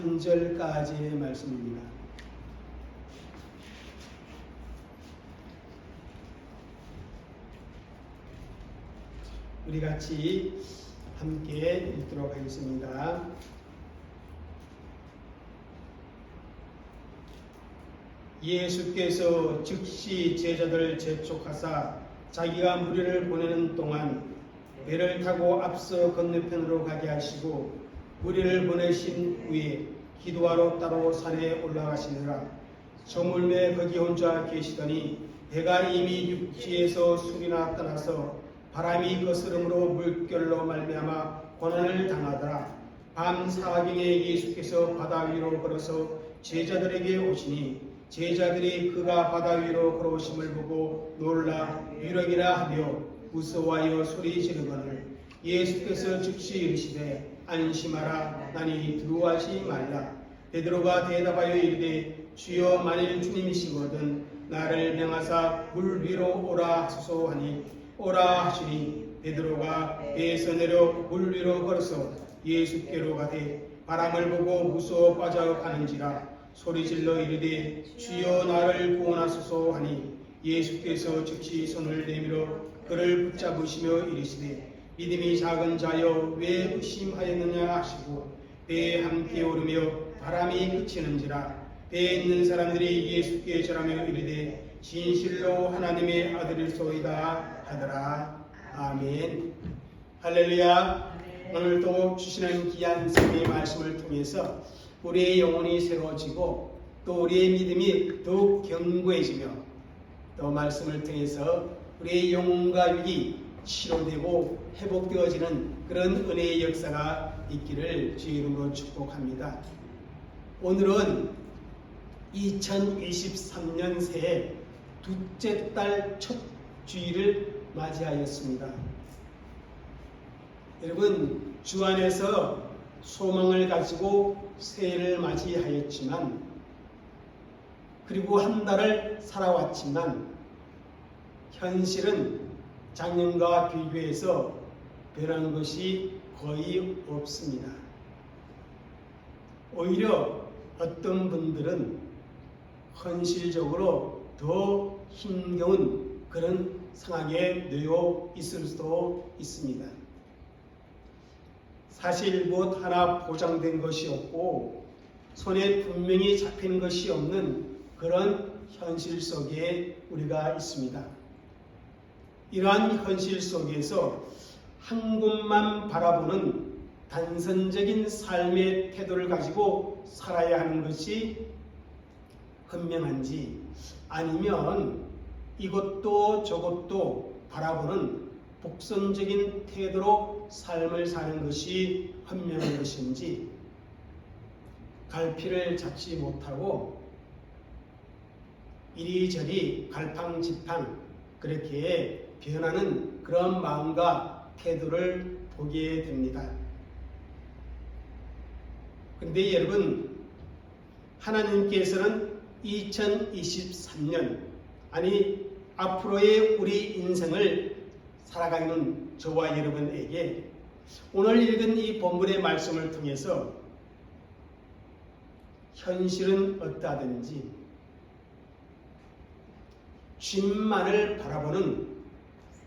23절까지의 말씀입니다. 우리 같이 함께 읽도록 하겠습니다. 예수께서 즉시 제자들을 재촉하사 자기가 무리를 보내는 동안 배를 타고 앞서 건너편으로 가게 하시고 무리를 보내신 후에 기도하러 따로 산에 올라가시느라 저물매 거기 혼자 계시더니 배가 이미 육지에서 술이나 떠나서 바람이 거스름으로 물결로 말미암아 고난을 당하더라. 밤 사경에 예수께서 바다 위로 걸어서 제자들에게 오시니 제자들이 그가 바다 위로 걸어오심을 보고 놀라 유력이라 하며 무서워하여 소리 지르거늘 예수께서 즉시 이르시되 안심하라 나니 두려워하지 말라. 베드로가 대답하여 이르되 주여 만일 주님이시거든 나를 명하사 물 위로 오라 하소서 하니 오라 하시니 베드로가 배에서 내려 물 위로 걸어서 예수께로 가되 바람을 보고 무서워 빠져가는지라 소리질러 이르되 주여 나를 구원하소서 하니 예수께서 즉시 손을 내밀어 그를 붙잡으시며 이르시되 믿음이 작은 자여 왜 의심하였느냐 하시고 배에 함께 오르며 바람이 그치는지라. 배에 있는 사람들이 예수께 절하며 이르되 진실로 하나님의 아들일소이다 하더라. 아멘. 할렐루야. 오늘도 주시는 귀한 성의 말씀을 통해서 우리의 영혼이 새로워지고 또 우리의 믿음이 더욱 견고해지며 또 말씀을 통해서 우리의 영혼과 육이 치료되고 회복되어지는 그런 은혜의 역사가 있기를 주의 이름으로 축복합니다. 오늘은 2023년 새해 둘째 달 첫 주일을 맞이하였습니다. 여러분, 주 안에서 소망을 가지고 새해를 맞이하였지만 그리고 한 달을 살아왔지만 현실은 작년과 비교해서 변한 것이 거의 없습니다. 오히려 어떤 분들은 현실적으로 더 힘겨운 그런 상황에 놓여 있을 수도 있습니다. 사실 무엇 하나 보장된 것이 없고 손에 분명히 잡힌 것이 없는 그런 현실 속에 우리가 있습니다. 이러한 현실 속에서 한 곳만 바라보는 단선적인 삶의 태도를 가지고 살아야 하는 것이 현명한지 아니면 이것도 저것도 바라보는 복선적인 태도로 삶을 사는 것이 현명한 것인지 갈피를 잡지 못하고 이리저리 갈팡질팡 그렇게 변하는 그런 마음과 태도를 보게 됩니다. 그런데 여러분, 하나님께서는 2023년 아니 앞으로의 우리 인생을 살아가는 저와 여러분에게 오늘 읽은 이 본문의 말씀을 통해서 현실은 어떠하든지 주님만을 바라보는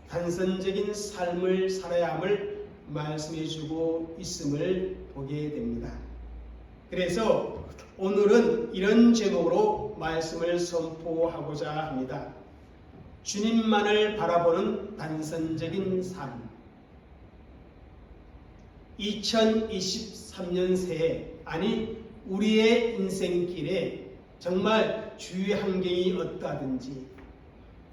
단선적인 삶을 살아야 함을 말씀해 주고 있음을 보게 됩니다. 그래서 오늘은 이런 제목으로 말씀을 선포하고자 합니다. 주님만을 바라보는 단선적인 삶. 2023년 새해 아니 우리의 인생길에 정말 주위 환경이 어떠하든지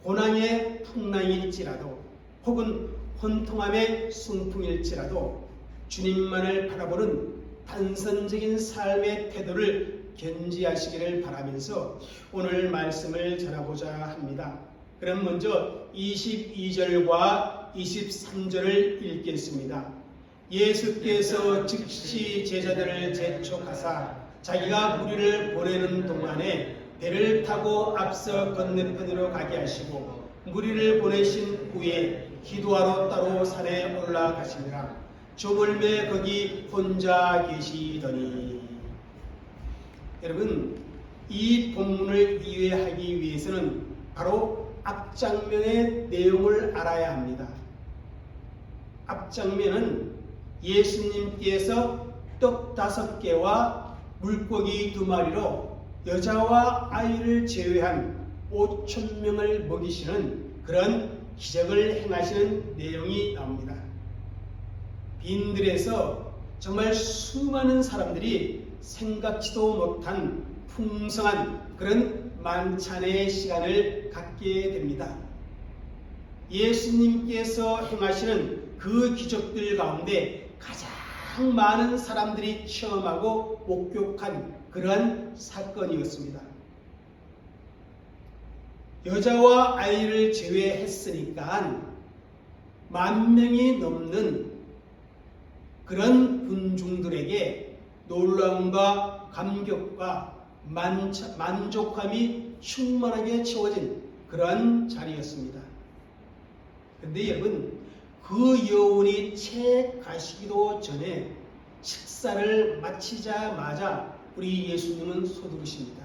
고난의 풍랑일지라도 혹은 혼통함의 순풍일지라도 주님만을 바라보는 단선적인 삶의 태도를 견지하시기를 바라면서 오늘 말씀을 전하고자 합니다. 그럼 먼저 22절과 23절을 읽겠습니다. 예수께서 즉시 제자들을 재촉하사 자기가 무리를 보내는 동안에 배를 타고 앞서 건너편으로 가게 하시고 무리를 보내신 후에 기도하러 따로 산에 올라가시니라. 조물매 거기 혼자 계시더니. 여러분, 이 본문을 이해하기 위해서는 바로 앞장면의 내용을 알아야 합니다. 앞장면은 예수님께서 떡 5개와 물고기 2마리로 여자와 아이를 제외한 5,000명을 먹이시는 그런 기적을 행하시는 내용이 나옵니다. 빈들에서 정말 수많은 사람들이 생각지도 못한 풍성한 그런 만찬의 시간을 갖게 됩니다. 예수님께서 행하시는 그 기적들 가운데 가장 많은 사람들이 체험하고 목격한 그러한 사건이었습니다. 여자와 아이를 제외했으니까 10,000명이 넘는 그런 군중들에게 놀라움과 감격과 만족함이 충만하게 채워진 그러한 자리였습니다. 그런데 여러분, 그 여운이 채 가시기도 전에 식사를 마치자마자 우리 예수님은 서두르십니다.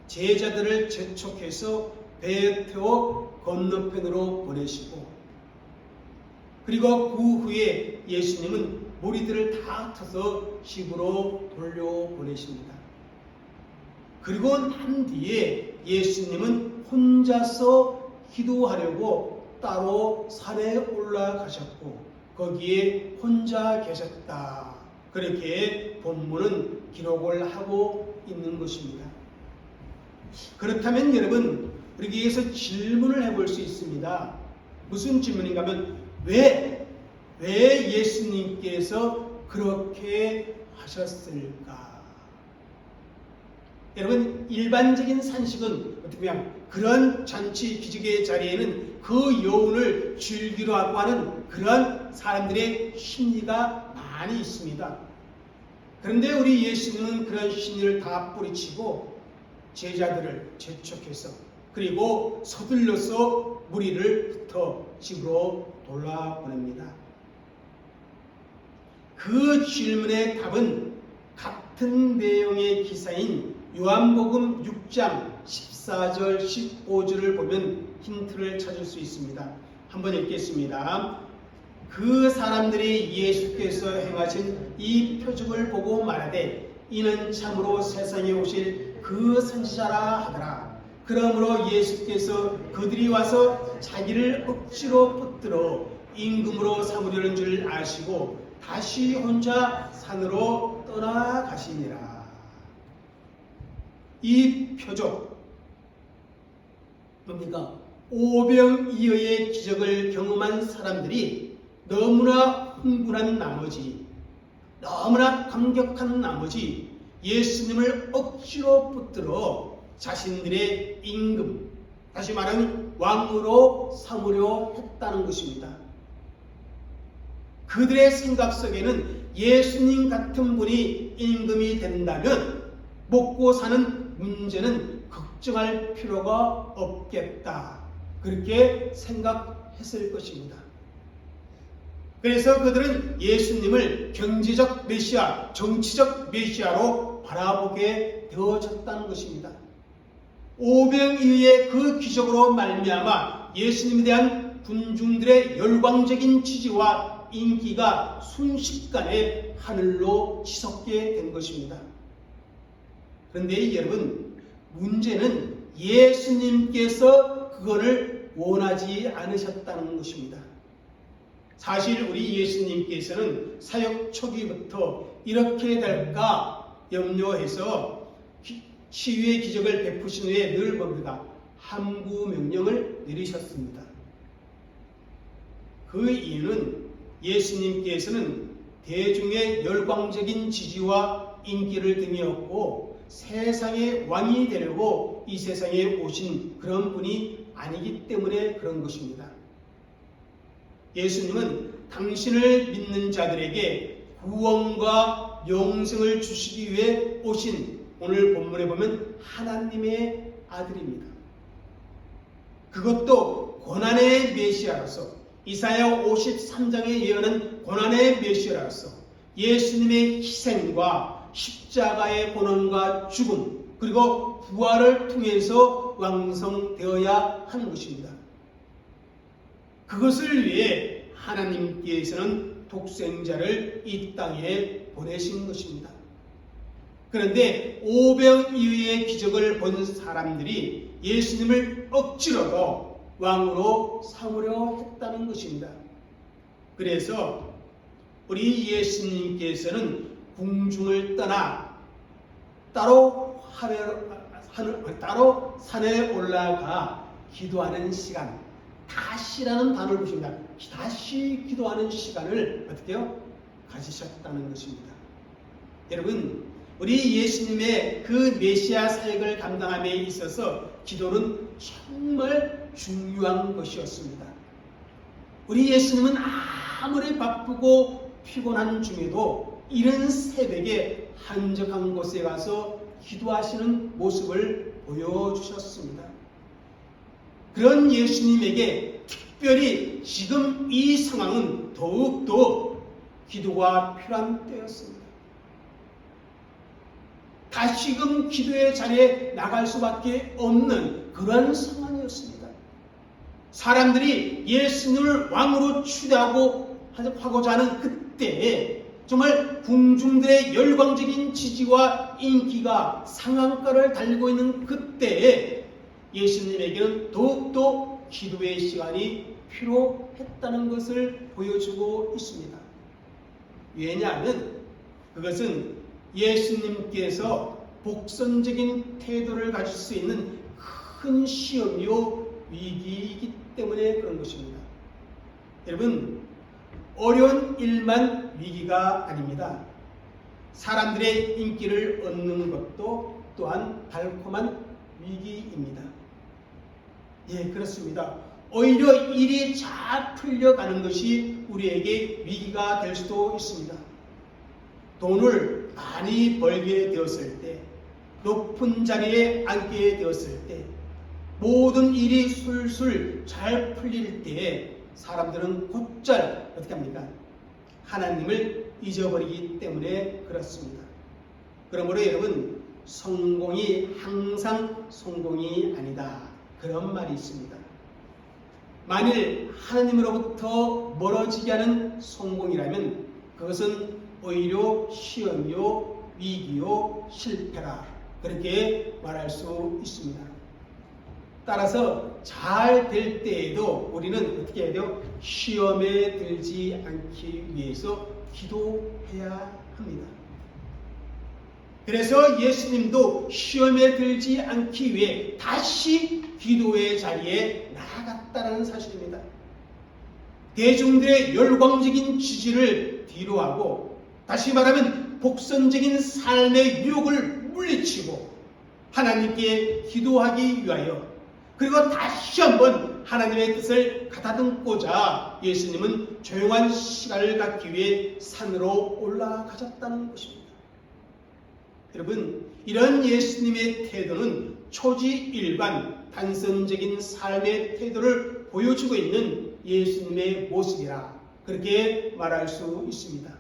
제자들을 재촉해서 배에 태워 건너편으로 보내시고, 그리고 그 후에 예수님은 무리들을 다 터서 집으로 돌려보내십니다. 그리고 난 뒤에 예수님은 혼자서 기도하려고 따로 산에 올라가셨고 거기에 혼자 계셨다. 그렇게 본문은 기록을 하고 있는 것입니다. 그렇다면 여러분, 우리에게 여기서 질문을 해볼 수 있습니다. 무슨 질문인가 하면 왜 예수님께서 그렇게 하셨을까? 여러분, 일반적인 산식은 어떻게 보면 그런 잔치 기적의 자리에는 그 여운을 즐기려 하고 하는 그런 사람들의 심리가 많이 있습니다. 그런데 우리 예수님은 그런 심리를 다 뿌리치고 제자들을 재촉해서 그리고 서둘러서 무리를 흩어 집으로 돌아보냅니다. 그 질문의 답은 같은 내용의 기사인 요한복음 6장 14절 15절을 보면 힌트를 찾을 수 있습니다. 한번 읽겠습니다. 그 사람들이 예수께서 행하신 이 표적을 보고 말하되 이는 참으로 세상에 오실 그 선지자라 하더라. 그러므로 예수께서 그들이 와서 자기를 억지로 붙들어 임금으로 삼으려는 줄 아시고 다시 혼자 산으로 떠나가시니라. 이 표적 뭡니까? 오병이어의 기적을 경험한 사람들이 너무나 흥분한 나머지, 너무나 감격한 나머지 예수님을 억지로 붙들어 자신들의 임금, 다시 말하면 왕으로 삼으려 했다는 것입니다. 그들의 생각 속에는 예수님 같은 분이 임금이 된다면 먹고 사는 문제는 걱정할 필요가 없겠다. 그렇게 생각했을 것입니다. 그래서 그들은 예수님을 경제적 메시아, 정치적 메시아로 바라보게 되어졌다는 것입니다. 오병이어의 그 기적으로 말미암아 예수님에 대한 군중들의 열광적인 지지와 인기가 순식간에 하늘로 치솟게 된 것입니다. 그런데 여러분, 문제는 예수님께서 그거를 원하지 않으셨다는 것입니다. 사실 우리 예수님께서는 사역 초기부터 이렇게 될까 염려해서 치유의 기적을 베푸신 후에 늘 뭡니까? 함구 명령을 내리셨습니다. 그 이유는 예수님께서는 대중의 열광적인 지지와 인기를 등에 업고 세상의 왕이 되려고 이 세상에 오신 그런 분이 아니기 때문에 그런 것입니다. 예수님은 당신을 믿는 자들에게 구원과 영생을 주시기 위해 오신, 오늘 본문에 보면 하나님의 아들입니다. 그것도 고난의 메시아로서, 이사야 53장에 예언한 고난의 메시아로서 예수님의 희생과 십자가 십자가의 고난과 죽음 그리고 부활을 통해서 완성되어야 하는 것입니다. 그것을 위해 하나님께서는 독생자를 이 땅에 보내신 것입니다. 그런데 오병이어의 기적을 본 사람들이 예수님을 억지로도 왕으로 삼으려 했다는 것입니다. 그래서 우리 예수님께서는 궁중을 떠나 따로 산에 올라가 기도하는 시간, 다시라는 단어를 보십니다. 다시 기도하는 시간을 어떻게 해요? 가지셨다는 것입니다. 여러분, 우리 예수님의 그 메시아 사역을 감당함에 있어서 기도는 정말 중요한 것이었습니다. 우리 예수님은 아무리 바쁘고 피곤한 중에도 이른 새벽에 한적한 곳에 가서 기도하시는 모습을 보여주셨습니다. 그런 예수님에게 특별히 지금 이 상황은 더욱더 기도가 필요한 때였습니다. 다시금 기도의 자리에 나갈 수밖에 없는 그런 상황이었습니다. 사람들이 예수님을 왕으로 추대하고자 하는 그때에 정말 궁중들의 열광적인 지지와 인기가 상한가를 달리고 있는 그때에 예수님에게는 더욱더 기도의 시간이 필요했다는 것을 보여주고 있습니다. 왜냐하면 그것은 예수님께서 복선적인 태도를 가질 수 있는 큰 시험이요 위기이기 때문에 그런 것입니다. 여러분, 어려운 일만 위기가 아닙니다. 사람들의 인기를 얻는 것도 또한 달콤한 위기입니다. 예, 그렇습니다. 오히려 일이 잘 풀려가는 것이 우리에게 위기가 될 수도 있습니다. 돈을 많이 벌게 되었을 때, 높은 자리에 앉게 되었을 때, 모든 일이 술술 잘 풀릴 때에 사람들은 곧잘 어떻게 합니까? 하나님을 잊어버리기 때문에 그렇습니다. 그러므로 여러분, 성공이 항상 성공이 아니다. 그런 말이 있습니다. 만일 하나님으로부터 멀어지게 하는 성공이라면 그것은 오히려 시험이요, 위기요, 실패라. 그렇게 말할 수 있습니다. 따라서 잘 될 때에도 우리는 어떻게 해야 돼요? 시험에 들지 않기 위해서 기도해야 합니다. 그래서 예수님도 시험에 들지 않기 위해 다시 기도의 자리에 나아갔다는 사실입니다. 대중들의 열광적인 지지를 뒤로하고 다시 말하면 복선적인 삶의 유혹을 물리치고 하나님께 기도하기 위하여 그리고 다시 한번 하나님의 뜻을 가다듬고자 예수님은 조용한 시간을 갖기 위해 산으로 올라가셨다는 것입니다. 여러분, 이런 예수님의 태도는 초지일관 단선적인 삶의 태도를 보여주고 있는 예수님의 모습이라 그렇게 말할 수 있습니다.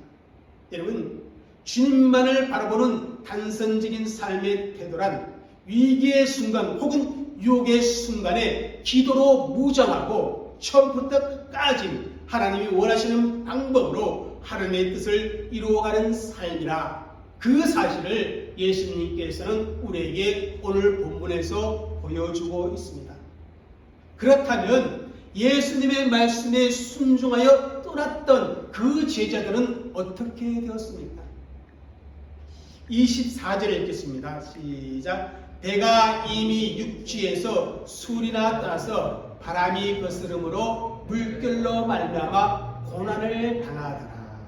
여러분, 주님만을 바라보는 단선적인 삶의 태도란 위기의 순간 혹은 유혹의 순간에 기도로 무장하고 처음부터 끝까지 하나님이 원하시는 방법으로 하나님의 뜻을 이루어가는 삶이라 그 사실을 예수님께서는 우리에게 오늘 본문에서 보여주고 있습니다. 그렇다면 예수님의 말씀에 순종하여 떠났던 그 제자들은 어떻게 되었습니까? 24절 읽겠습니다. 시작. 배가 이미 육지에서 술이나 따서 바람이 거스름으로 물결로 말미암아 고난을 당하더라.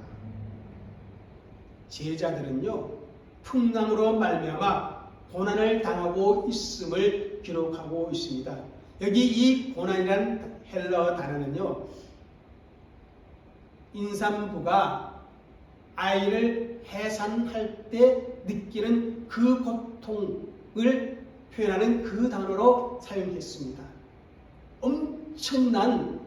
제자들은요, 풍랑으로 말미암아 고난을 당하고 있음을 기록하고 있습니다. 여기 이 고난이라는 헬러 단어는요, 임산부가 아이를 해산할 때 느끼는 그 고통을 표현하는 그 단어로 사용했습니다. 엄청난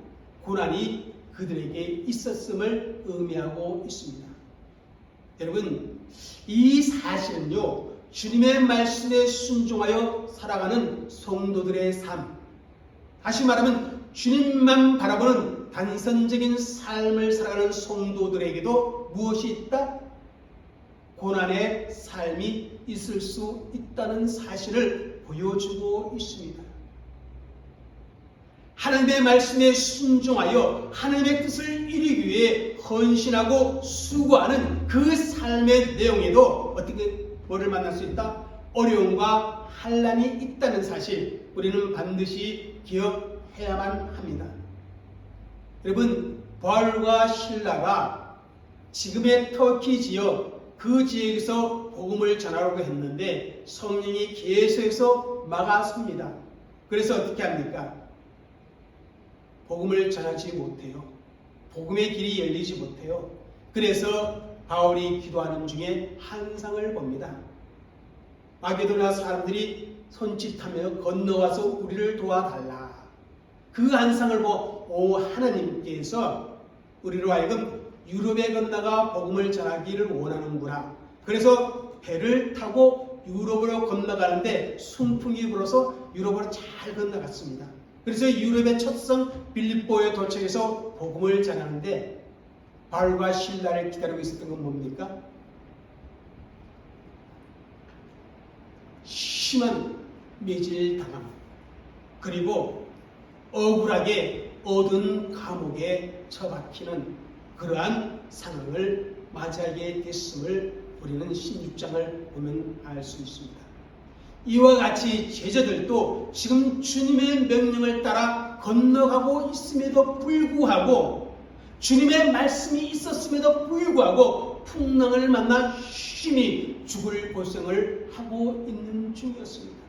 고난이 그들에게 있었음을 의미하고 있습니다. 여러분, 이 사실은요, 주님의 말씀에 순종하여 살아가는 성도들의 삶, 다시 말하면 주님만 바라보는 단선적인 삶을 살아가는 성도들에게도 무엇이 있다? 고난의 삶이 있을 수 있다는 사실을 보여주고 있습니다. 하나님의 말씀에 순종하여 하나님의 뜻을 이루기 위해 헌신하고 수고하는 그 삶의 내용에도 어떻게 뭐를 만날 수 있다? 어려움과 환난이 있다는 사실, 우리는 반드시 기억해야만 합니다. 여러분, 바울과 실라가 지금의 터키 지역, 그 지역에서 복음을 전하려고 했는데 성령이 계속해서 막아섭니다. 그래서 어떻게 합니까? 복음을 전하지 못해요. 복음의 길이 열리지 못해요. 그래서 바울이 기도하는 중에 환상을 봅니다. 마게도나 사람들이 손짓하며 건너와서 우리를 도와달라. 그 환상을 보고 하나님께서 우리로 하여금 유럽에 건너가 복음을 전하기를 원하는구나. 그래서 배를 타고 유럽으로 건너가는데 순풍이 불어서 유럽으로 잘 건너갔습니다. 그래서 유럽의 첫 성 빌립보에 도착해서 복음을 전하는데 바울과 실라를 기다리고 있었던 건 뭡니까? 심한 매질당함, 그리고 억울하게 얻은 감옥에 처박히는 그러한 상황을 맞이하게 됐음을 우리는 16장을 보면 알 수 있습니다. 이와 같이 제자들도 지금 주님의 명령을 따라 건너가고 있음에도 불구하고, 주님의 말씀이 있었음에도 불구하고 풍랑을 만나 심히 죽을 고생을 하고 있는 중이었습니다.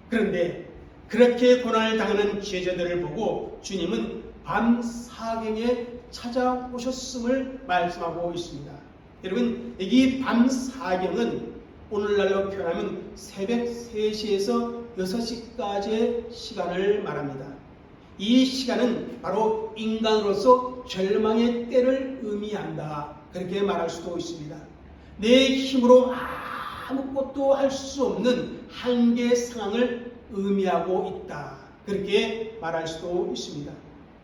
그런데 그렇게 고난을 당하는 제자들을 보고 주님은 밤 사경에 찾아오셨음을 말씀하고 있습니다. 여러분, 여기 밤 사경은 오늘날로 표현하면 새벽 3시에서 6시까지의 시간을 말합니다. 이 시간은 바로 인간으로서 절망의 때를 의미한다. 그렇게 말할 수도 있습니다. 내 힘으로 아무것도 할 수 없는 한계 상황을 의미하고 있다. 그렇게 말할 수도 있습니다.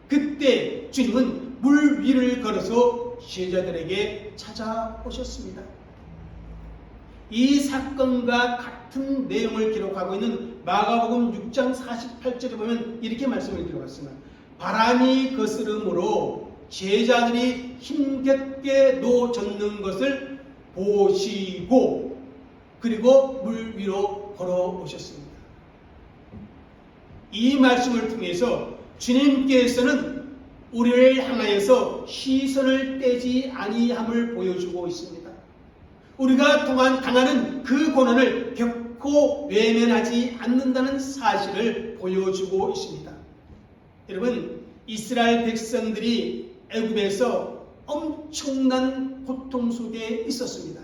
그때 주님은 물 위를 걸어서 제자들에게 찾아오셨습니다. 이 사건과 같은 내용을 기록하고 있는 마가복음 6장 48절에 보면 이렇게 말씀을 기록했습니다. 바람이 거스름으로 제자들이 힘겹게 놓젓는 것을 보시고 그리고 물 위로 걸어오셨습니다. 이 말씀을 통해서 주님께서는 우리를 향하여서 시선을 떼지 아니함을 보여주고 있습니다. 우리가 당하는 그 고난을 결코 외면하지 않는다는 사실을 보여주고 있습니다. 여러분, 이스라엘 백성들이 애굽에서 엄청난 고통 속에 있었습니다.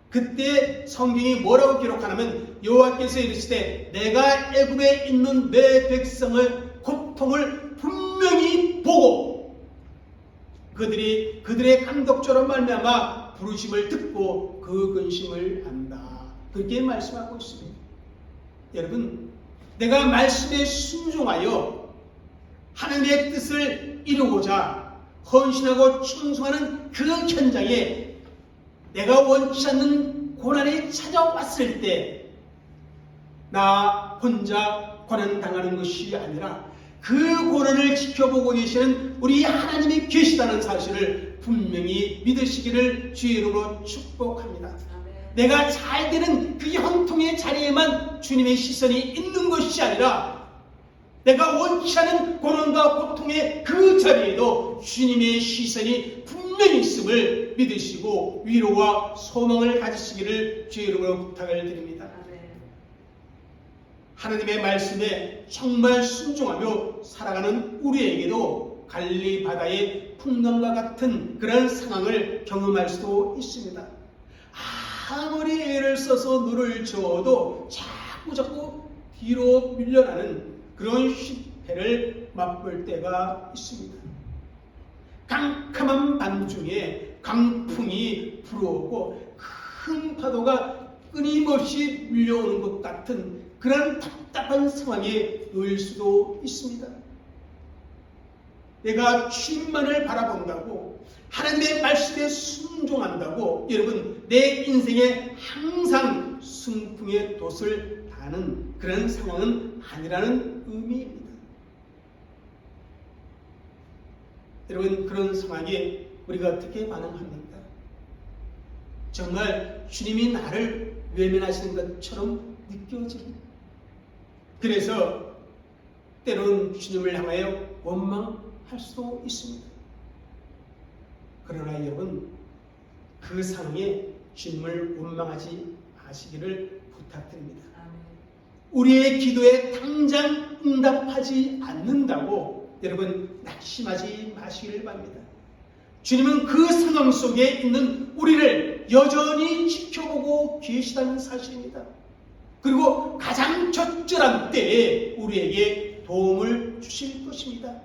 그때 성경이 뭐라고 기록하냐면 여호와께서 이르시되 내가 애굽에 있는 내 백성의 고통을 분명히 보고 그들의 감독처럼 말미암아 부르심을 듣고 그 근심을 안다. 그렇게 말씀하고 있습니다. 여러분, 내가 말씀에 순종하여 하나님의 뜻을 이루고자 헌신하고 충성하는 그 현장에 내가 원치 않는 고난이 찾아왔을 때 나 혼자 고난당하는 것이 아니라 그 고난을 지켜보고 계시는 우리 하나님이 계시다는 사실을 분명히 믿으시기를 주의 이름으로 축복합니다. 내가 잘 되는 그 형통의 자리에만 주님의 시선이 있는 것이 아니라 내가 원치 않은 고난과 고통의 그 자리에도 주님의 시선이 분명히 있음을 믿으시고 위로와 소망을 가지시기를 주의 이름으로 부탁을 드립니다. 하나님의 말씀에 정말 순종하며 살아가는 우리에게도 갈릴리 바다의 풍랑과 같은 그런 상황을 경험할 수도 있습니다. 아무리 애를 써서 눈을 저어도 자꾸 뒤로 밀려나는 그런 실패를 맛볼 때가 있습니다. 깜깜한 밤중에 강풍이 불어오고 큰 파도가 끊임없이 밀려오는 것 같은 그런 답답한 상황에 놓일 수도 있습니다. 내가 주님만을 바라본다고, 하나님의 말씀에 순종한다고 여러분 내 인생에 항상 순풍의 돛을 다는 그런 상황은 아니라는 의미입니다. 여러분, 그런 상황에 우리가 어떻게 반응합니까? 정말 주님이 나를 외면하시는 것처럼 느껴집니다. 그래서 때로는 주님을 향하여 원망할 수도 있습니다. 그러나 여러분, 그 상황에 주님을 원망하지 마시기를 부탁드립니다. 우리의 기도에 당장 응답하지 않는다고 여러분 낙심하지 마시기를 바랍니다. 주님은 그 상황 속에 있는 우리를 여전히 지켜보고 계시다는 사실입니다. 그리고 가장 적절한 때에 우리에게 도움을 주실 것입니다.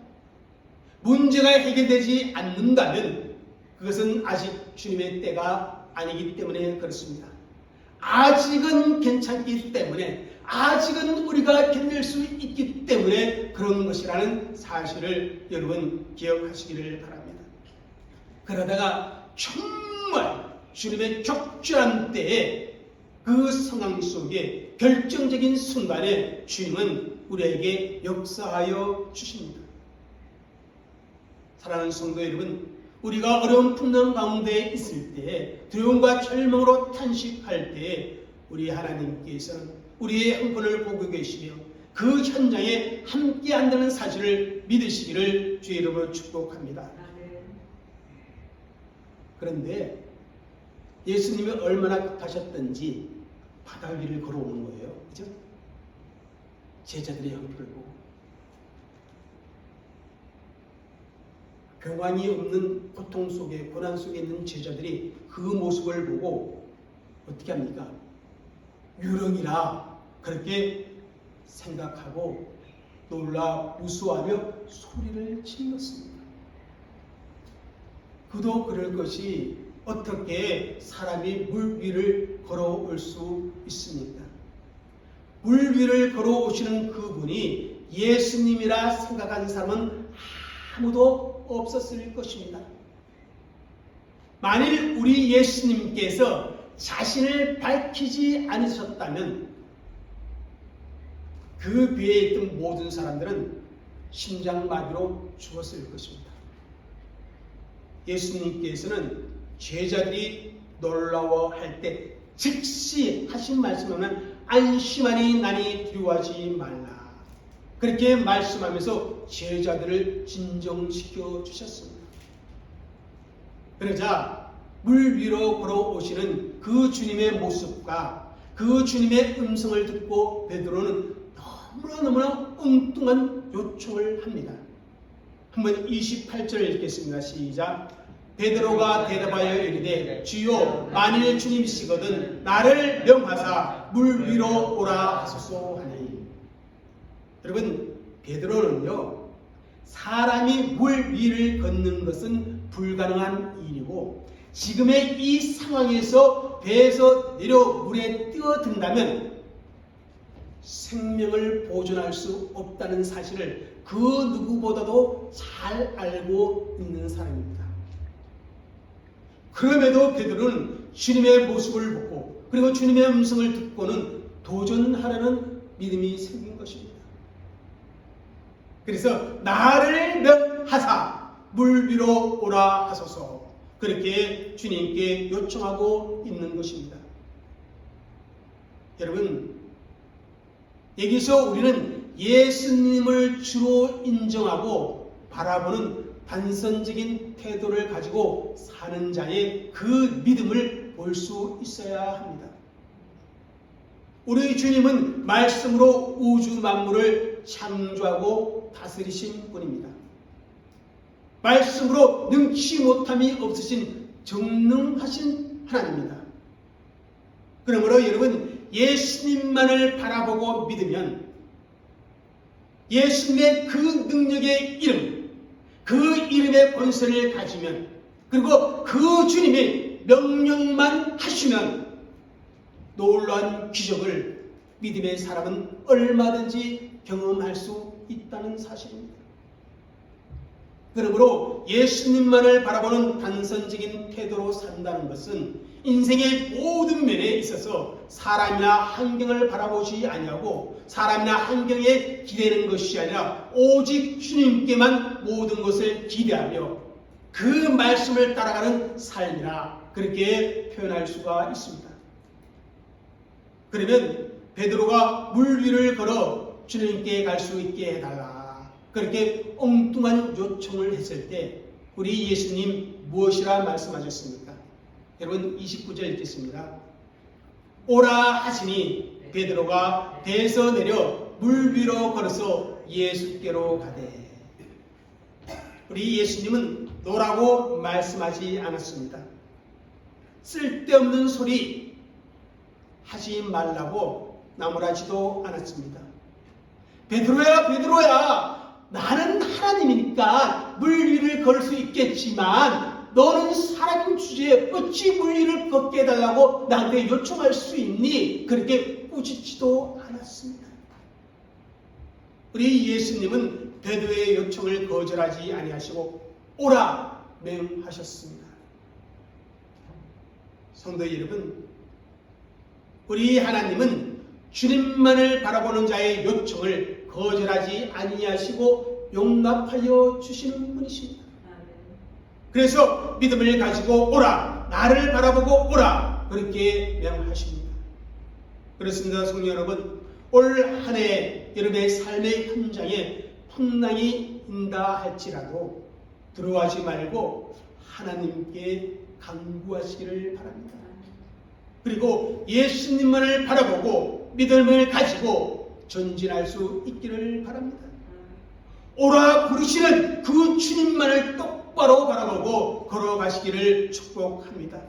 문제가 해결되지 않는다면 그것은 아직 주님의 때가 아니기 때문에 그렇습니다. 아직은 괜찮기 때문에, 아직은 우리가 견딜 수 있기 때문에 그런 것이라는 사실을 여러분 기억하시기를 바랍니다. 그러다가 정말 주님의 적절한 때에 그 상황 속에 결정적인 순간에 주님은 우리에게 역사하여 주십니다. 사랑하는 성도 여러분, 우리가 어려운 풍랑 가운데 있을 때, 두려움과 절망으로 탄식할 때 우리 하나님께서는 우리의 형편을 보고 계시며 그 현장에 함께 한다는 사실을 믿으시기를 주의 이름으로 축복합니다. 그런데 예수님이 얼마나 급하셨던지 바다 위를 걸어오는 거예요. 그죠? 제자들의 형편을 보고. 평안이 없는 고통 속에, 고난 속에 있는 제자들이 그 모습을 보고 어떻게 합니까? 유령이라 그렇게 생각하고 놀라 무수하며 소리를 질렀습니다. 그도 그럴 것이 어떻게 사람이 물 위를 걸어올 수 있습니까? 물 위를 걸어오시는 그분이 예수님이라 생각하는 사람은 아무도 없었을 것입니다. 만일 우리 예수님께서 자신을 밝히지 않으셨다면 그 배에 있던 모든 사람들은 심장마비로 죽었을 것입니다. 예수님께서는 제자들이 놀라워할 때 즉시 하신 말씀은 안심하니 나니 두려워하지 말라. 그렇게 말씀하면서 제자들을 진정시켜 주셨습니다. 그러자 물 위로 걸어오시는 그 주님의 모습과 그 주님의 음성을 듣고 베드로는 너무나 엉뚱한 요청을 합니다. 한번 28절을 읽겠습니다. 시작. 베드로가 대답하여 이르되 주여 만일 주님이시거든 나를 명하사 물 위로 오라 하소서 하니. 여러분, 베드로는요, 사람이 물 위를 걷는 것은 불가능한 일이고 지금의 이 상황에서 배에서 내려 물에 뛰어든다면 생명을 보존할 수 없다는 사실을 그 누구보다도 잘 알고 있는 사람입니다. 그럼에도 베드로는 주님의 모습을 보고 그리고 주님의 음성을 듣고는 도전하려는 믿음이 생긴 것입니다. 그래서 나를 명하사 물 위로 오라 하소서, 그렇게 주님께 요청하고 있는 것입니다. 여러분, 여기서 우리는 예수님을 주로 인정하고 바라보는 반선적인 태도를 가지고 사는 자의 그 믿음을 볼 수 있어야 합니다. 우리 주님은 말씀으로 우주 만물을 창조하고 다스리신 분입니다. 말씀으로 능치 못함이 없으신 전능하신 하나님입니다. 그러므로 여러분, 예수님만을 바라보고 믿으면 예수님의 그 능력의 이름, 그 이름의 권세를 가지면 그리고 그 주님이 명령만 하시면 놀라운 기적을 믿음의 사람은 얼마든지 경험할 수 있다는 사실입니다. 그러므로 예수님만을 바라보는 단선적인 태도로 산다는 것은 인생의 모든 면에 있어서 사람이나 환경을 바라보지 아니하고 사람이나 환경에 기대는 것이 아니라 오직 주님께만 모든 것을 기대하며 그 말씀을 따라가는 삶이라 그렇게 표현할 수가 있습니다. 그러면 베드로가 물 위를 걸어 주님께 갈 수 있게 해달라, 그렇게 엉뚱한 요청을 했을 때 우리 예수님 무엇이라 말씀하셨습니까? 여러분 29절 읽겠습니다. 오라 하시니 베드로가 배에서 내려 물 위로 걸어서 예수께로 가되. 우리 예수님은 노라고 말씀하지 않았습니다. 쓸데없는 소리 하지 말라고 나무라지도 않았습니다. 베드로야, 베드로야, 나는 하나님이니까 물 위를 걸을 수 있겠지만 너는 사람인 주제에 어찌 물 위를 걷게 해달라고 나한테 요청할 수 있니? 그렇게 꾸짖지도 않았습니다. 우리 예수님은 베드로의 요청을 거절하지 아니하시고 오라 명하셨습니다. 성도 여러분, 우리 하나님은 주님만을 바라보는 자의 요청을 거절하지 아니하시고 용납하여 주시는 분이십니다. 그래서 믿음을 가지고 오라, 나를 바라보고 오라, 그렇게 명하십니다. 그렇습니다. 성도 여러분, 올 한 해 여러분의 삶의 현장에 풍랑이 인다 할지라도 두려워하지 말고 하나님께 간구하시기를 바랍니다. 그리고 예수님만을 바라보고 믿음을 가지고 전진할 수 있기를 바랍니다. 오라 부르시는 그 주님만을 똑바로 바라보고 걸어가시기를 축복합니다.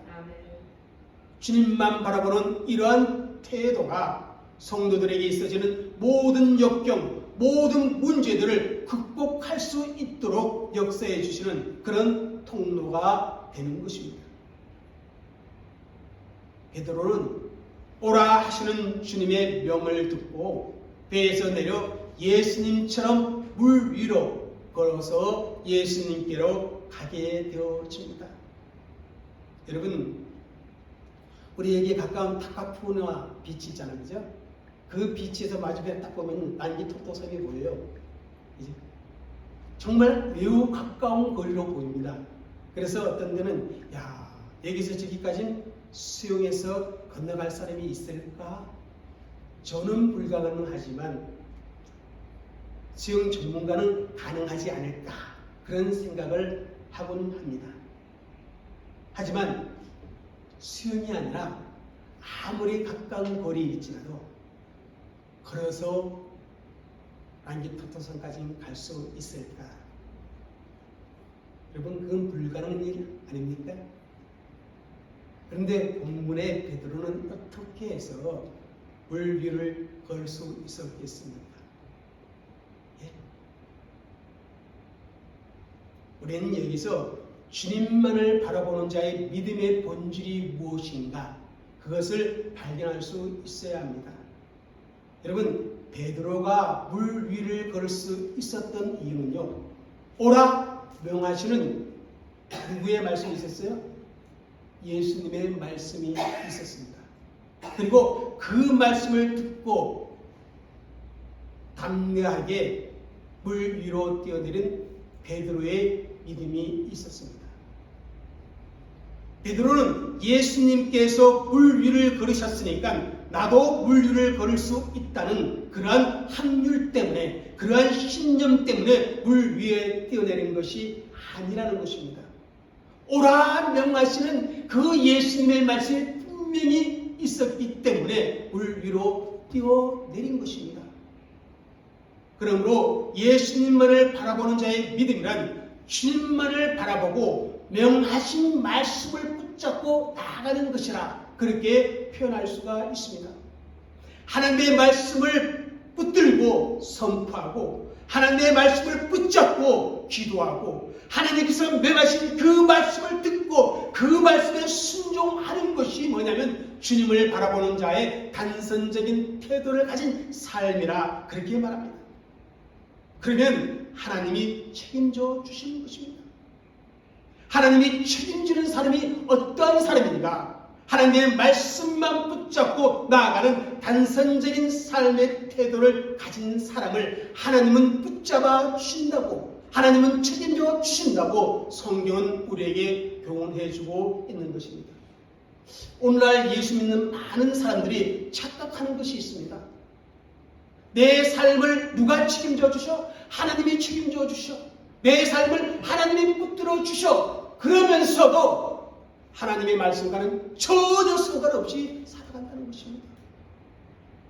주님만 바라보는 이러한 태도가 성도들에게 있어지는 모든 역경, 모든 문제들을 극복할 수 있도록 역사해 주시는 그런 통로가 되는 것입니다. 베드로는 오라 하시는 주님의 명을 듣고 배에서 내려 예수님처럼 물 위로 걸어서 예수님께로 가게 되어집니다. 여러분, 우리에게 가까운 타카푸나 비치 있잖아요, 그죠? 그 비치에서 마주에 딱 보면 난기토토섬이 보여요. 정말 매우 가까운 거리로 보입니다. 그래서 어떤 데는 야, 여기서 저기까지는 수영해서 건너갈 사람이 있을까? 저는 불가능하지만 수영 전문가는 가능하지 않을까? 그런 생각을 하곤 합니다. 하지만 수영이 아니라 아무리 가까운 거리일지라도 걸어서 난기토토섬까지 갈 수 있을까? 여러분, 그건 불가능한 일 아닙니까? 그런데 본문의 베드로는 어떻게 해서 물 위를 걸 수 있었겠습니까? 예? 우리는 여기서 주님만을 바라보는 자의 믿음의 본질이 무엇인가, 그것을 발견할 수 있어야 합니다. 여러분, 베드로가 물 위를 걸을 수 있었던 이유는요, 오라 명하시는 누구의 말씀이 있었어요? 예수님의 말씀이 있었습니다. 그리고 그 말씀을 듣고 담대하게 물 위로 뛰어내린 베드로의 믿음이 있었습니다. 베드로는 예수님께서 물 위를 걸으셨으니까 나도 물 위를 걸을 수 있다는 그러한 확률 때문에, 그러한 신념 때문에 물 위에 뛰어내린 것이 아니라는 것입니다. 오라 명하시는 그 예수님의 말씀이 분명히 있었기 때문에 물 위로 뛰어내린 것입니다. 그러므로 예수님만을 바라보는 자의 믿음이란 주님만을 바라보고 명하신 말씀을 붙잡고 나아가는 것이라 그렇게 표현할 수가 있습니다. 하나님의 말씀을 붙들고 선포하고 하나님의 말씀을 붙잡고 기도하고 하나님께서 명하신 그 말씀을 듣고 그 말씀에 순종하는 것이 뭐냐면 주님을 바라보는 자의 단선적인 태도를 가진 삶이라 그렇게 말합니다. 그러면 하나님이 책임져 주시는 것입니다. 하나님이 책임지는 사람이 어떠한 사람인가? 하나님의 말씀만 붙잡고 나아가는 단선적인 삶의 태도를 가진 사람을 하나님은 붙잡아 주신다고, 하나님은 책임져 주신다고 성경은 우리에게 교훈해 주고 있는 것입니다. 오늘날 예수 믿는 많은 사람들이 착각하는 것이 있습니다. 내 삶을 누가 책임져 주셔? 하나님이 책임져 주셔. 내 삶을 하나님이 붙들어 주셔. 그러면서도 하나님의 말씀과는 전혀 상관없이 살아간다는 것입니다.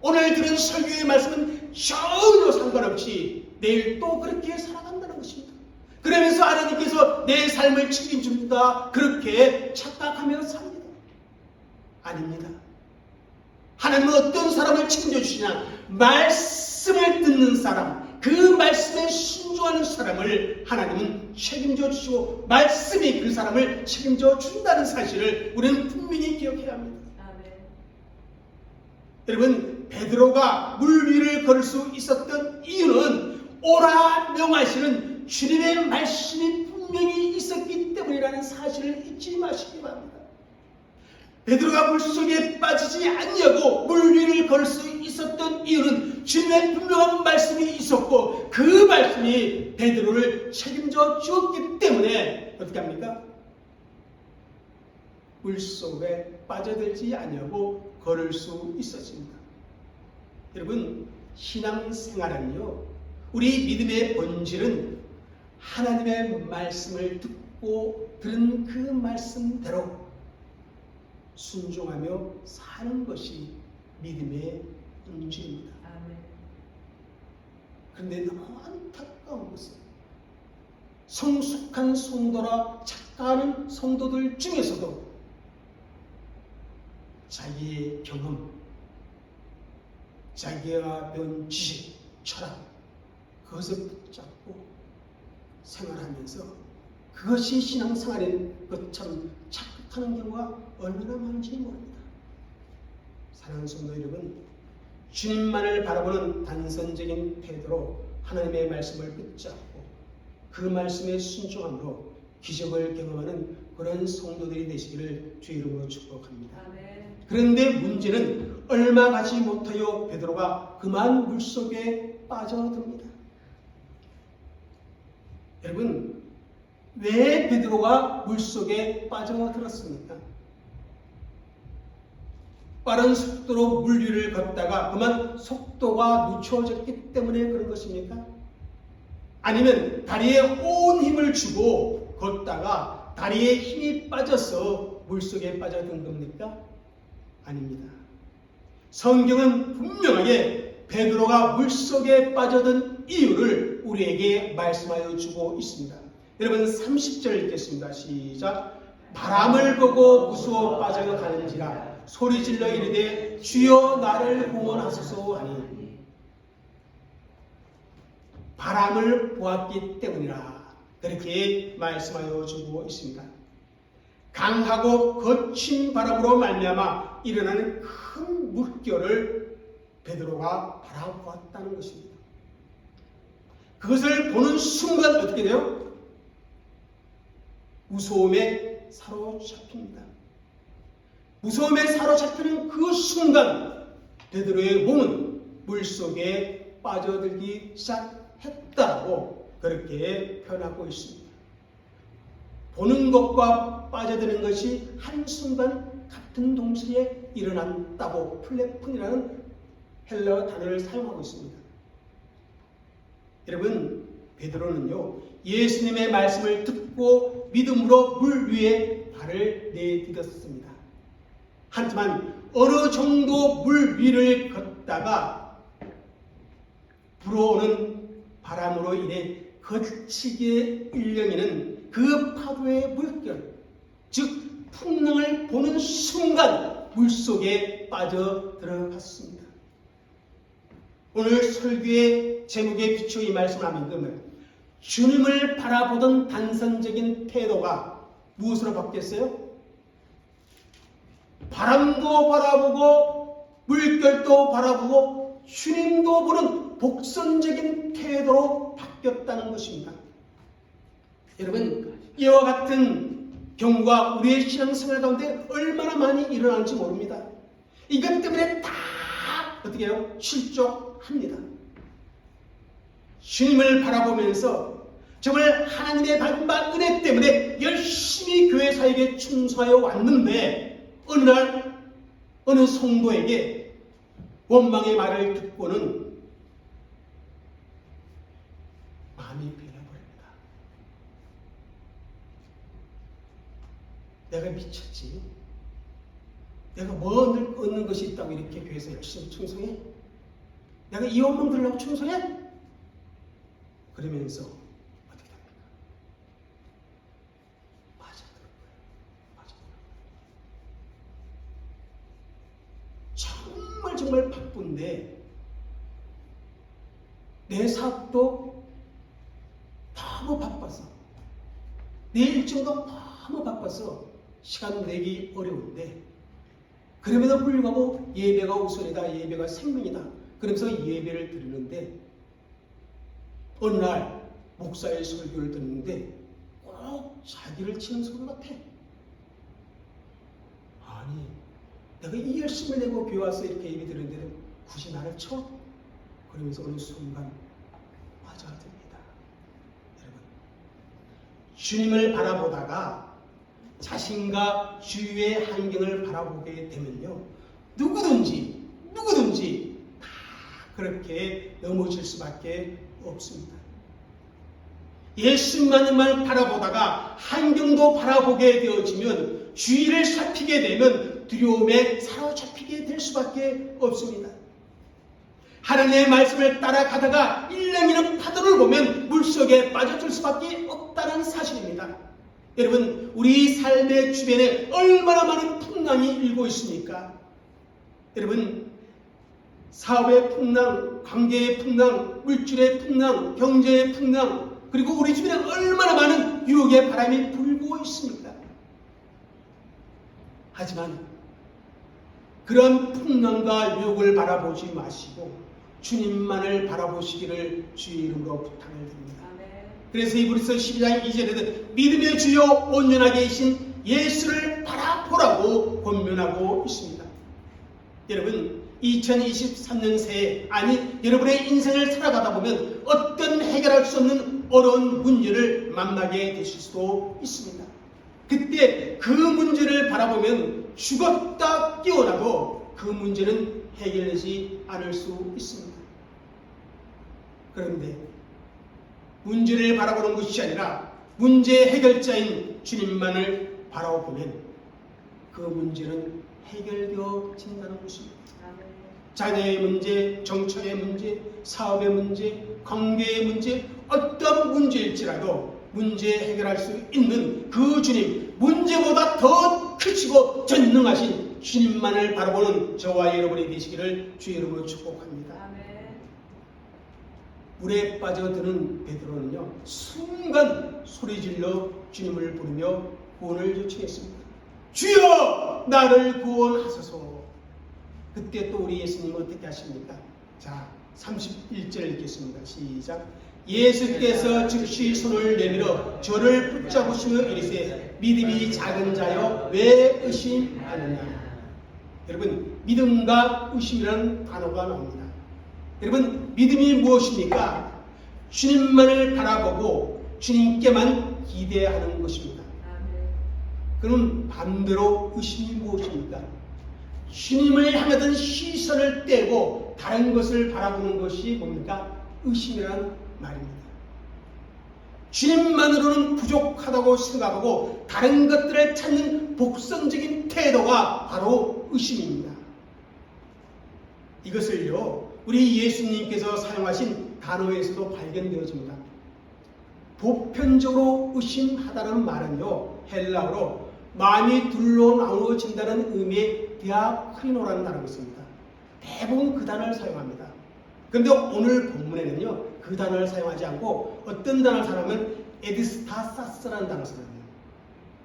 오늘 들은 설교의 말씀은 전혀 상관없이 내일 또 그렇게 살아간다는 것입니다. 그러면서 하나님께서 내 삶을 책임집니다. 그렇게 착각하며 삽니다. 아닙니다. 하나님은 어떤 사람을 책임져 주시냐? 말씀을 듣는 사람, 그 말씀에 순종하는 사람을 하나님은 책임져 주시고 말씀이 그 사람을 책임져 준다는 사실을 우리는 분명히 기억해야 합니다. 아멘. 여러분, 베드로가 물 위를 걸을 수 있었던 이유는 오라 명하시는 주님의 말씀이 분명히 있었기 때문이라는 사실을 잊지 마시기 바랍니다. 베드로가 물속에 빠지지 않냐고 물 위를 걸을 수 있었던 이유는 주님의 분명한 말씀이 있었고 그 말씀이 베드로를 책임져 주었기 때문에 어떻게 합니까? 물속에 빠져들지 않냐고 걸을 수 있었습니다. 여러분, 신앙생활은요, 우리 믿음의 본질은 하나님의 말씀을 듣고 들은 그 말씀대로 순종하며 사는 것이 믿음의 본질입니다. 그런데 너무 안타까운 것은 성숙한 성도라 착각하는 성도들 중에서도 자기의 경험, 자기가 배운 지식, 철학, 그것을 붙잡고 생활하면서 그것이 신앙생활인 것처럼 착각하는 경우가 얼마나 많은지 모릅니다. 사랑하는 성도 여러분, 주님만을 바라보는 단선적인 태도로 하나님의 말씀을 붙잡고 그 말씀에 순종함으로 기적을 경험하는 그런 성도들이 되시기를 주의 이름으로 축복합니다. 아멘. 그런데 문제는 얼마 가지 못하여 베드로가 그만 물속에 빠져듭니다. 여러분, 왜 베드로가 물속에 빠져들었습니까? 빠른 속도로 물 위를 걷다가 그만 속도가 늦춰졌기 때문에 그런 것입니까? 아니면 다리에 온 힘을 주고 걷다가 다리에 힘이 빠져서 물속에 빠져든 겁니까? 아닙니다. 성경은 분명하게 베드로가 물속에 빠져든 이유를 우리에게 말씀하여 주고 있습니다. 여러분, 30절 읽겠습니다. 시작. 바람을 보고 무서워 빠져가는지라 소리질러 이르되 주여 나를 구원하소서 하니, 바람을 보았기 때문이라 그렇게 말씀하여 주고 있습니다. 강하고 거친 바람으로 말미암아 일어나는 큰 물결을 베드로가 바라보았다는 것입니다. 그것을 보는 순간 어떻게 돼요? 무서움에 사로잡힙니다. 무서움에 사로잡히는 그 순간 베드로의 몸은 물속에 빠져들기 시작했다고 그렇게 표현하고 있습니다. 보는 것과 빠져드는 것이 한순간 같은 동시에 일어난다고 플레푼이라는 헬라어 단어를 사용하고 있습니다. 여러분, 베드로는요, 예수님의 말씀을 듣고 믿음으로 물 위에 발을 내디뎠습니다. 하지만 어느 정도 물 위를 걷다가 불어오는 바람으로 인해 거치게 일렁이는 그 파도의 물결, 즉 풍랑을 보는 순간 물속에 빠져 들어갔습니다. 오늘 설교의 제목에 비추어 이 말씀을 하면 주님을 바라보던 단선적인 태도가 무엇으로 바뀌었어요? 바람도 바라보고 물결도 바라보고 주님도 보는 복선적인 태도로 바뀌었다는 것입니다. 여러분, 이와 같은 경우가 우리의 신앙생활 가운데 얼마나 많이 일어나는지 모릅니다. 이것 때문에 다 어떻게 해요? 실족합니다. 주님을 바라보면서 정말 하나님의 밝은바 은혜 때문에 열심히 교회 사역에 충성하여 왔는데 어느 날 어느 성도에게 원망의 말을 듣고는 마음이 변해버립니다. 내가 미쳤지? 내가 뭐 얻는 것이 있다고 이렇게 교회에서 열심히 충성해? 내가 이 원망 들으려고 충성해? 그러면서 어떻게 됩니까? 빠져들어요. 정말 바쁜데 내 사업도 너무 바빠서 내 일정도 너무 바빠서 시간 내기 어려운데 그럼에도 불구하고 예배가 우선이다, 예배가 생명이다 그러면서 예배를 드리는데 어느 날 목사의 설교를 듣는데 꼭 자기를 치는 소리 같아. 아니 내가 이 열심을 내고 교회 와서 이렇게 예배 드리는데 굳이 나를 쳐? 그러면서 어느 순간 빠져듭니다. 여러분, 주님을 바라보다가 자신과 주위의 환경을 바라보게 되면요 누구든지 다 그렇게 넘어질 수밖에 없습니다. 예수님만을 바라보다가 환경도 바라보게 되어지면 주위를 살피게 되면 두려움에 사로잡히게 될 수밖에 없습니다. 하나님의 말씀을 따라가다가 일렁이는 파도를 보면 물속에 빠져들 수밖에 없다는 사실입니다. 여러분, 우리 삶의 주변에 얼마나 많은 풍랑이 일고 있습니까? 여러분, 사업의 풍랑, 관계의 풍랑, 물질의 풍랑, 경제의 풍랑, 그리고 우리 주변에 얼마나 많은 유혹의 바람이 불고 있습니까? 하지만 그런 풍랑과 유혹을 바라보지 마시고 주님만을 바라보시기를 주의 이름으로 부탁을 드립니다. 그래서 이브리서 12장 2절에는 믿음의 주요 온전하게 계신 예수를 바라보라고 권면하고 있습니다. 여러분, 2023년 새해 아니 여러분의 인생을 살아가다 보면 어떤 해결할 수 없는 어려운 문제를 만나게 되실 수도 있습니다. 그때 그 문제를 바라보면 죽었다 깨어나도 그 문제는 해결되지 않을 수 있습니다. 그런데 문제를 바라보는 것이 아니라 문제 해결자인 주님만을 바라보면 그 문제는 해결되어진다는 것입니다. 자녀의 문제, 정처의 문제, 사업의 문제, 관계의 문제, 어떤 문제일지라도 문제 해결할 수 있는 그 주님, 문제보다 더 크시고 전능하신 주님만을 바라보는 저와 여러분이 되시기를 주의 이름으로 축복합니다. 물에 빠져드는 베드로는요 순간 소리질러 주님을 부르며 구원을 요청했습니다. 주여 나를 구원하소서. 그때 또 우리 예수님은 어떻게 하십니까? 자, 31절 읽겠습니다. 시작. 예수께서 즉시 손을 내밀어 저를 붙잡으시며 이르시되 믿음이 작은 자여 왜 의심하느냐. 여러분, 믿음과 의심이라는 단어가 나옵니다. 여러분, 믿음이 무엇입니까? 주님만을 바라보고 주님께만 기대하는 것입니다. 그럼 반대로 의심이 무엇입니까? 주님을 향하던 시선을 떼고 다른 것을 바라보는 것이 뭡니까? 의심이라는 말입니다. 주님만으로는 부족하다고 생각하고 다른 것들을 찾는 복선적인 태도가 바로 의심입니다. 이것을요 우리 예수님께서 사용하신 단어에서도 발견되어집니다. 보편적으로 의심하다는 말은요 헬라어로 마음이 둘로 나누어진다는 의미의 디아크리노라는 단어가 있습니다. 대부분 그 단어를 사용합니다. 그런데 오늘 본문에는요, 그 단어를 사용하지 않고 어떤 단어를 사용하면 에디스타사스라는 단어를 사용해요.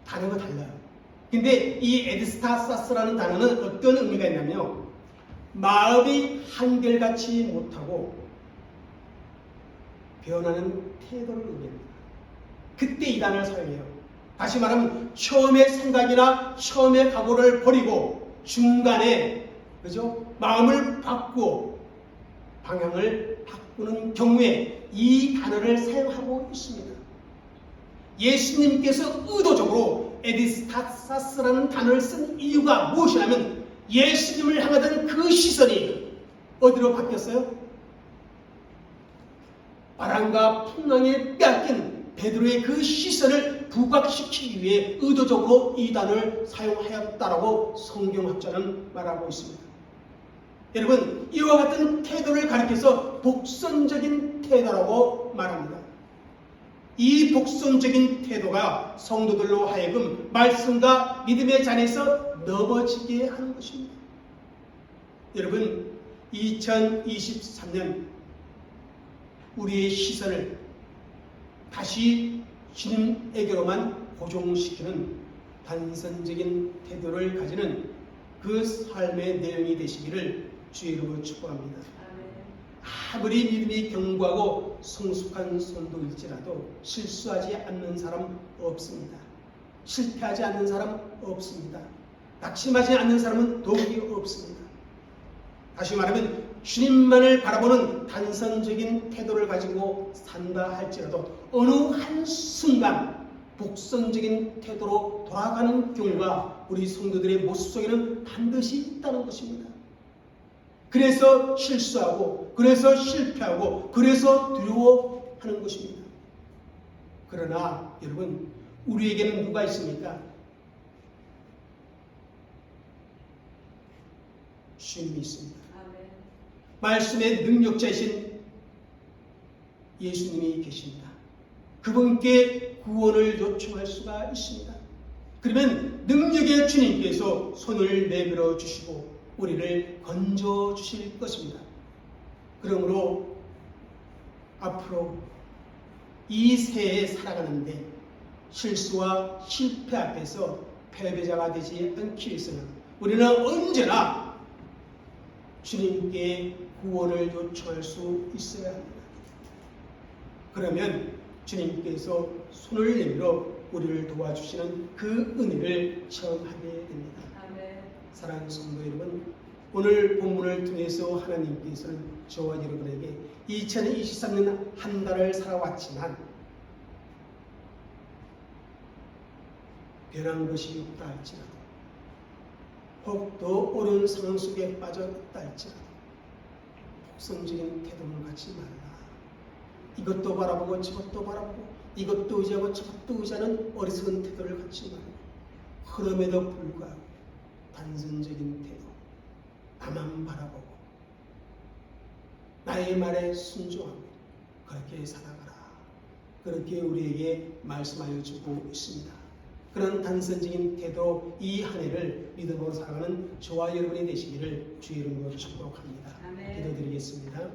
단어가 달라요. 근데 이 에디스타사스라는 단어는 어떤 의미가 있냐면요, 마음이 한결같이 못하고 변하는 태도를 의미합니다. 그때 이 단어를 사용해요. 다시 말하면 처음에 생각이나 처음에 각오를 버리고 중간에 그죠? 마음을 바꾸고 방향을 바꾸는 경우에 이 단어를 사용하고 있습니다. 예수님께서 의도적으로 에디스타사스라는 단어를 쓴 이유가 무엇이냐면 예수님을 향하던 그 시선이 어디로 바뀌었어요? 바람과 풍랑에 빼앗긴 베드로의 그 시선을 부각시키기 위해 의도적으로 이 단어를 사용하였다라고 성경학자는 말하고 있습니다. 여러분, 이와 같은 태도를 가리켜서 복선적인 태도라고 말합니다. 이 복선적인 태도가 성도들로 하여금 말씀과 믿음의 자리에서 넘어지게 하는 것입니다. 여러분, 2023년 우리의 시선을 다시 주님에게로만 고정시키는 단선적인 태도를 가지는 그 삶의 내용이 되시기를 주의 이름으로 축복합니다. 아무리 믿음이 견고하고 성숙한 성도일지라도 실수하지 않는 사람 없습니다. 실패하지 않는 사람 없습니다. 낙심하지 않는 사람은 더욱이 없습니다. 다시 말하면 주님만을 바라보는 단선적인 태도를 가지고 산다 할지라도 어느 한순간 복선적인 태도로 돌아가는 경우가 우리 성도들의 모습 속에는 반드시 있다는 것입니다. 그래서 실수하고, 그래서 실패하고, 그래서 두려워하는 것입니다. 그러나 여러분, 우리에게는 누가 있습니까? 주님이 있습니다. 말씀의 능력자이신 예수님이 계십니다. 그분께 구원을 요청할 수가 있습니다. 그러면 능력의 주님께서 손을 내밀어 주시고 우리를 건져 주실 것입니다. 그러므로 앞으로 이 새해 살아가는데 실수와 실패 앞에서 패배자가 되지 않기 위해서는 우리는 언제나 주님께 구원을 요청할 수 있어야 합니다. 그러면 주님께서 손을 내밀어 우리를 도와주시는 그 은혜를 체험하게 됩니다. 사랑하는 성도 여러분, 오늘 본문을 통해서 하나님께서는 저와 여러분에게 2023년 한 달을 살아왔지만 변한 것이 없다 할지라도 혹 더 어려운 상황 속에 빠졌다 할지라도 복선적인 태도를 갖지 말라. 이것도 바라보고 저것도 바라보고 이것도 의지하고 저것도 의지하는 어리석은 태도를 갖지 말고 그럼에도 불구하고 단선적인 태도, 나만 바라보고 나의 말에 순종하고 그렇게 살아가라. 그렇게 우리에게 말씀하여 주고 있습니다. 그런 단선적인 태도 이 한 해를 믿음으로 살아가는 저와 여러분이 되시기를 주의 이름으로 축복합니다. 기도드리겠습니다.